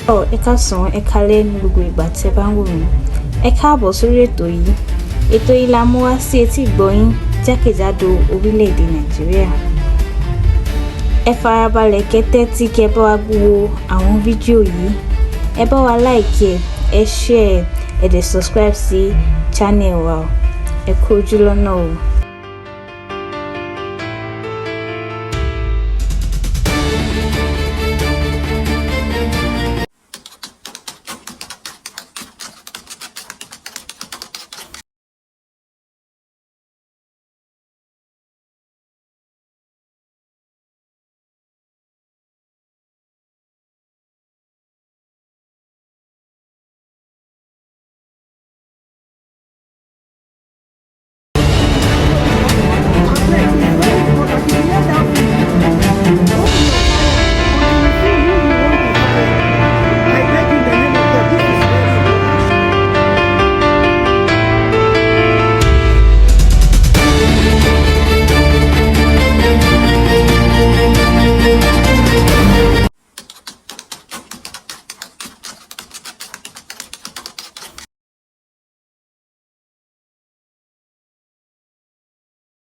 Ẹ káàsán, ẹ káalẹ́ ní gbogbo ìgbà tẹ́ bá ń wò mí. Ẹ káàbọ̀ sórí ètò yìí. Ètò yìí la mú wá sí etí ìgbọ́-yín jákèjádò orílẹ̀-èdè Nàìjíríà. Ẹ farabalẹ̀ kẹ́ tẹ́tí kẹ́ bá wa wo àwọn fídíò yìí. Ẹ bá wa like ẹ share ẹ dẹ̀ subscribe sí channel wa. Ẹ kú ojú lọ́nà o.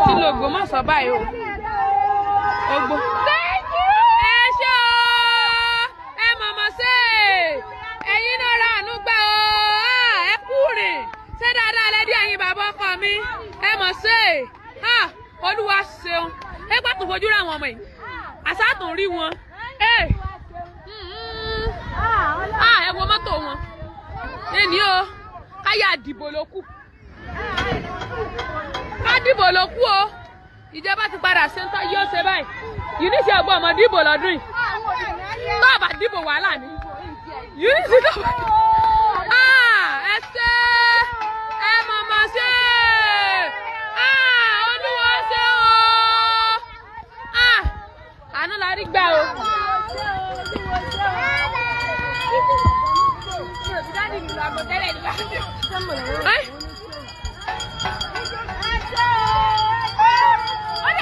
Ti lo Ogbomoso báyìí o. Ogbo. Ẹ ṣé o. Ẹ mọ̀mọ́ ṣe. Ẹ̀yin náà ra àánú gbà o. Ẹ kú rìn. Ṣé dáadáa lẹ dé ẹ̀yin bàbá ọkọ mi? Ẹ mọ̀ ṣe. Olúwa ṣeun. Ẹ gbà tó fojú ra àwọn ọmọ yìí. Àṣà tún rí wọn. Ẹ wo mọ́tò wọn. Ẹni o. Káyà dìbò ló kù. Ká dìbò ló kù o. Ìjọba ti padà sẹ́ńtọ́ yóò ṣe báyìí. Yúnísì ọgbọ́n ọmọ dìbò lọ́dún yìí. Tó bá dìbò wàhálà ni. Yúnísì tó bá dìbò. Ẹ ṣé ẹ mọ̀mọ́ ṣe. Olúwa ṣe o. Àánú la rí gbà o.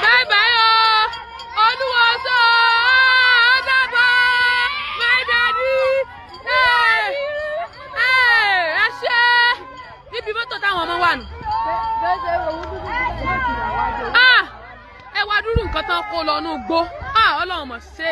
Bye bye o. Olúwoṣọ́ ọ̀dàbọ̀ my daddy. Ẹ ṣé níbi mọ́tò táwọn ọmọ wà nù. Ẹ wá dúró nǹkan tán kó lọ nú gbó. Ọlọ́run mọ̀ ṣe.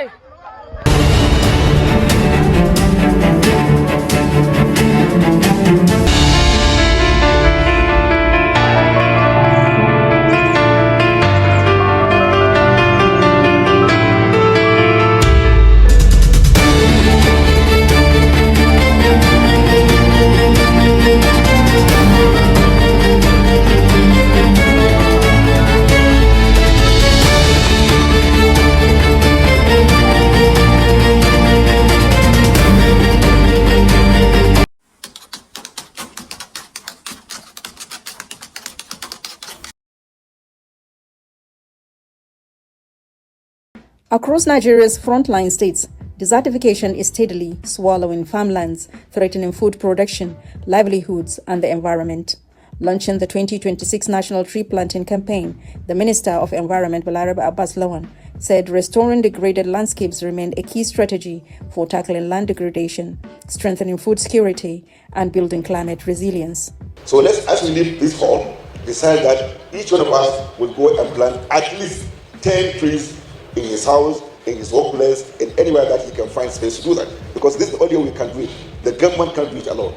Across Nigeria's frontline states, desertification is steadily swallowing farmlands, threatening food production, livelihoods, and the environment. Launching the 2026 National Tree Planting Campaign, the Minister of Environment, Awon, said restoring degraded landscapes remained a key strategy for tackling land degradation, strengthening food security, and building climate resilience. So let's, as we leave this hall, decide that each one of us will go and plant at least 10 trees in his house, in his workplace, and anywhere that he can find space to do that. Because this is the only way we can do it. The government can't do it alone.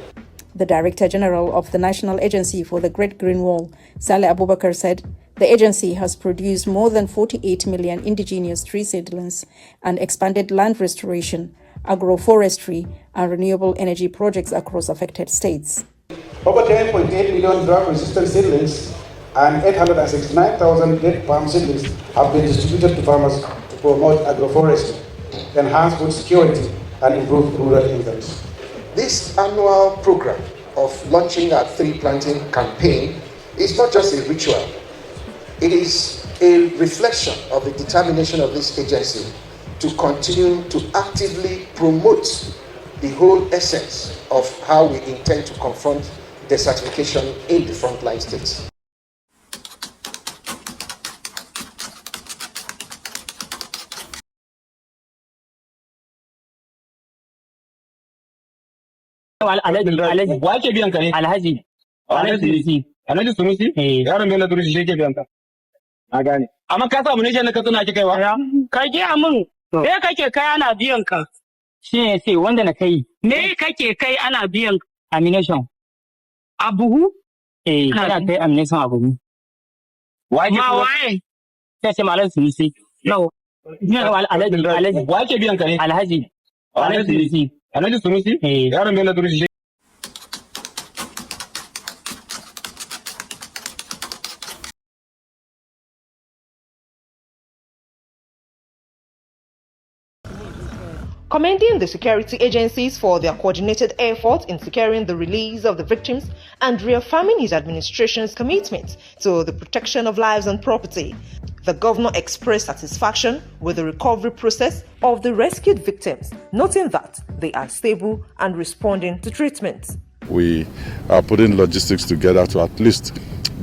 The Director General of the National Agency for the Great Green Wall, Saleh Abubakar, said the agency has produced more than 48 million indigenous tree seedlings and expanded land restoration, agroforestry, and renewable energy projects across affected states. Over 10.8 million drought-resistant seedlings and 869,000 dead palm seedlings have been distributed to farmers to promote agroforestry, enhance food security, and improve rural incomes. This annual program of launching our tree planting campaign is not just a ritual. It is a reflection of the determination of this agency to continue to actively promote the whole essence of how we intend to confront desertification in the frontline states. Alhaji wa ke biyan ka ne? Alhaji Sunusi yaron Bello Turusi shi ke biyan ka. Na gane. Amma ka samu ne na ka tuna ki kaiwa? Ka ji amin. Me kake kai ana biyan ka? Shi ne sai wanda na kai. Me kake kai ana biyan ka? Amination. A buhu? Kana kai amination a buhu. Ma waye? Sai Malam Sunusi. No. Alhaji wa ke biyan ka ne? Alhaji Sunusi yaron Bello Turusi. Commending the security agencies for their coordinated efforts in securing the release of the victims and reaffirming his administration's commitment to the protection of lives and property, the governor expressed satisfaction with the recovery process of the rescued victims, noting that they are stable and responding to treatment. We are putting logistics together to at least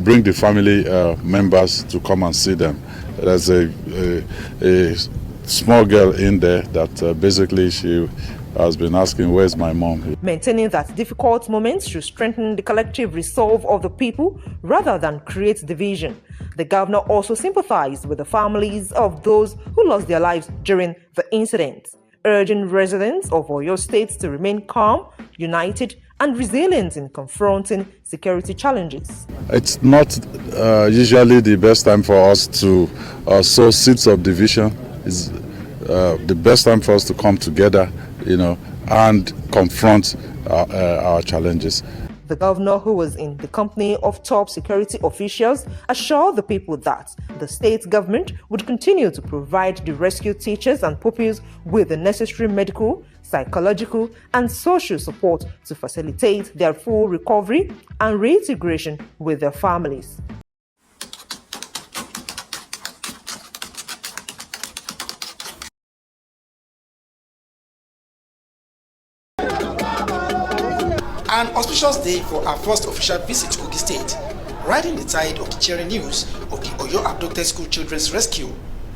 bring the family members to come and see them. There's a small girl in there that basically she has been asking, where's my mom? Maintaining that difficult moments should strengthen the collective resolve of the people rather than create division. The governor also sympathized with the families of those who lost their lives during the incident, urging residents of Oyo State to remain calm, united, and resilient in confronting security challenges. It's not usually the best time for us to sow seeds of division. It's the best time for us to come together, and confront our challenges. The governor, who was in the company of top security officials, assured the people that the state government would continue to provide the rescued teachers and pupils with the necessary medical, psychological, and social support to facilitate their full recovery and reintegration with their families. An auspicious day for our first official visit to Kogi State, riding the tide of the cheering news of the Oyo Abducted School Children's Rescue.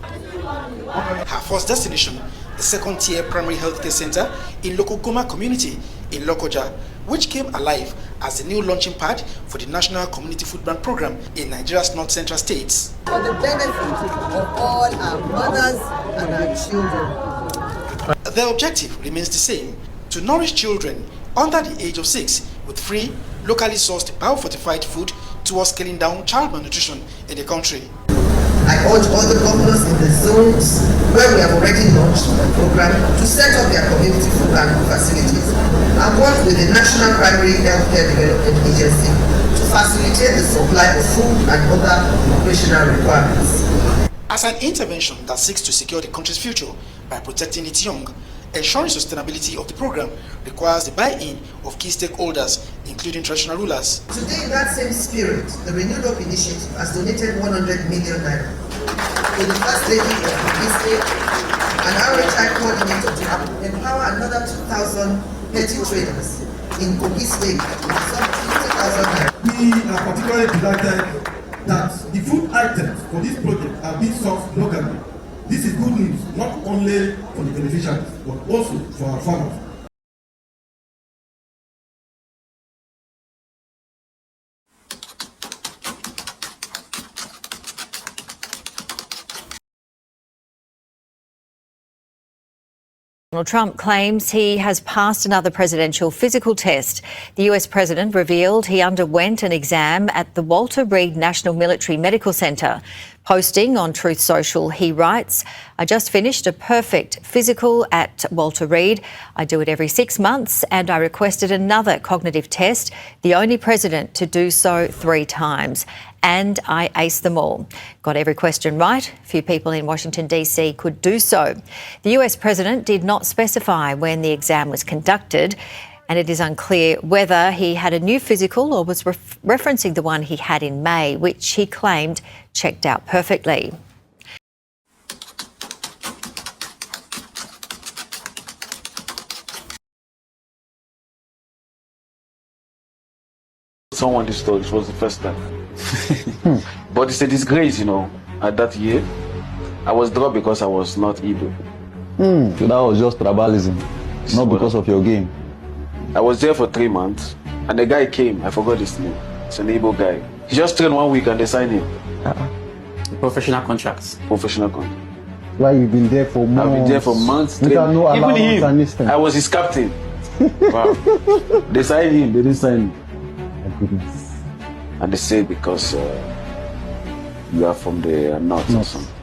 Her first destination, the second-tier primary healthcare center in Lokogoma community in Lokoja, which came alive as the new launching pad for the National Community Food Bank Program in Nigeria's North Central states. For the benefit of all our mothers and our children. The objective remains the same, to nourish children under the age of 6 with free, locally sourced biofortified food towards scaling down child malnutrition in the country. I urge all the governors in the zones where we have already launched the program to set up their community food bank facilities and work with the National Primary Healthcare Development Agency to facilitate the supply of food and other operational requirements. As an intervention that seeks to secure the country's future by protecting its young, ensuring sustainability of the program requires the buy-in of key stakeholders, including traditional rulers. Today, in that same spirit, the Renewed Hope Initiative has donated 100 million naira to the First Lady of Kogi State and our retired coordinator to empower another 2,000 petty traders in Kogi State with some 50,000 naira. We are particularly delighted that the food items for this project are being sourced locally. This is good news, not only for the beneficiaries, but also for our farmers. Donald Trump claims he has passed another presidential physical test. The US president revealed he underwent an exam at the Walter Reed National Military Medical Center. Posting on Truth Social, he writes, "I just finished a perfect physical at Walter Reed. I do it every 6 months, and I requested another cognitive test, the only president to do so 3 times. And I aced them all. Got every question right. Few people in Washington, D.C. could do so." The US president did not specify when the exam was conducted, and it is unclear whether he had a new physical or was referencing the one he had in May, which he claimed checked out perfectly. Someone this story, it was the first time. But it's a disgrace, at that year. I was dropped because I was not able. So that was just tribalism, not because of your game. I was there for 3 months, and the guy came. I forgot his name. It's an Igbo guy. He just trained 1 week and they signed him. Professional contracts. Professional contract. Why you've been there for months? I've been there for months. Without no Even allowance him, I was his captain. Wow. They signed him. They didn't sign me. My goodness. And they say because you are from the north or something.